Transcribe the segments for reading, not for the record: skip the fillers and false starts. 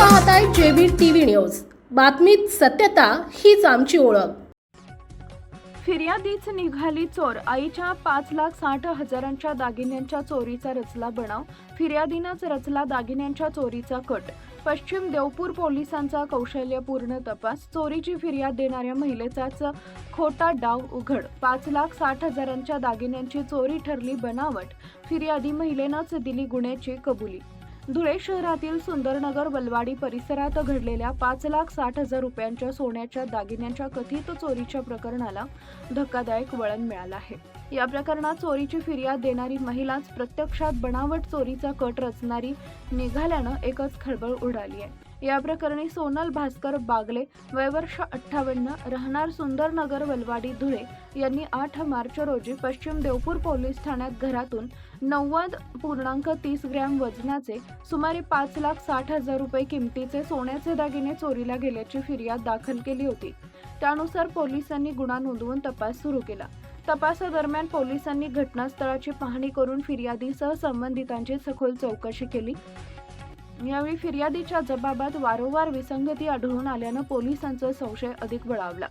पाहताय JB TV news. बातमीत सत्यता हीच आमची ओळख। फिर्यादीच निघाली चोर। आईच्या 5,60,000च्या दागिन्यांच्या चोरीचा रचला बनाव। फिर्यादीनंच रचला दागिन्यांच्या चोरीचा कट। पश्चिम देवपूर पोलिसांचा कौशल्यपूर्ण तपास। चोरीची फिर्याद देणाऱ्या महिलेचाच खोटा डाव उघड। 5,60,000च्या दागिन्यांची चोरी ठरली बनावट। फिर्यादी महिलेनंच दिली गुन्ह्याची कबुली। धुळे शहरातील सुंदरनगर बलवाडी परिसरात घडलेल्या 5,60,000 रुपयांच्या सोन्याच्या दागिन्यांच्या कथित चोरीच्या प्रकरणाला धक्कादायक वळण मिळालं आहे। या प्रकरणात चोरीची फिर्याद देणारी महिलाच प्रत्यक्षात बनावट चोरीचा कट रचणारी निघाल्यानं एकच खळबळ उडाली आहे। या प्रकरणी सोनल भास्कर बागले, वय वर्ष 58, राहणार सुंदरनगर बलवाडी धुळे यांनी 8 मार्च रोजी पश्चिम देवपूर पोलीस ठाण्यात घरातून 90.30 ग्रॅम वजनाचे सुमारे 5,60,000 रुपये किमतीचे सोन्याचे दागिने चोरीला गेल्याची फिर्याद दाखल केली होती। त्यानुसार पोलिसांनी गुन्हा नोंदवून तपास सुरू केला। तपासादरम्यान पोलिसांनी घटनास्थळाची पाहणी करून फिर्यादीसह संबंधितांची सखोल चौकशी केली। यावेळी फिर्यादीच्या जबाबात वारंवार विसंगती आढळून आल्यानं पोलिसांचा संशय अधिक बळावला।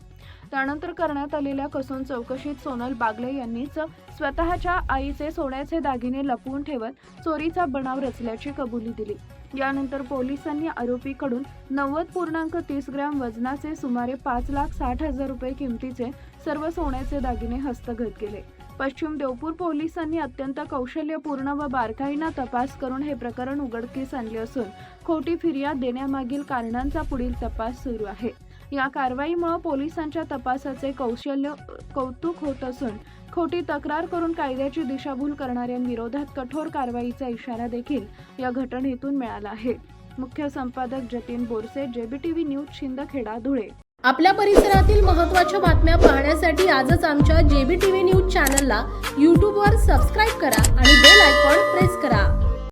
त्यानंतर करण्यात आलेल्या कसून चौकशीत सोनल बागले यांनीच स्वतःच्या आईचे सोन्याचे दागिने लपवून ठेवत चोरीचा बनाव रचल्याची कबुली दिली। यानंतर पोलिसांनी आरोपीकडून 90.30 ग्रॅम वजनाचे सुमारे 5,60,000 रुपये किमतीचे सर्व सोन्याचे दागिने हस्तगत केले। पश्चिम देवपूर पोलिसांनी अत्यंत कौशल्यपूर्ण व बारकाईने तपास करून हे प्रकरण उघडकीस आणले असून खोटी फिर्याद देण्यामागील कारणांचा पुढील तपास सुरू आहे। या कारवाईमुळे पोलिसांच्या तपासाचे कौतुक होत असून खोटी तक्रार करून कायद्याची दिशाभूल करणाऱ्यांविरोधात कठोर कारवाईचा इशारा देखील या घटनेतून मिळाला आहे। मुख्य संपादक जतीन बोरसे, जेबीटीव्ही न्यूज, शिंदखेडा, धुळे। आपल्या परिसरातील महत्त्वाच्या बातम्या पाहण्यासाठी आजच आमच्या जेबीटीव्ही न्यूज चॅनलला YouTube वर सबस्क्राइब करा आणि बेल आयकॉन प्रेस करा।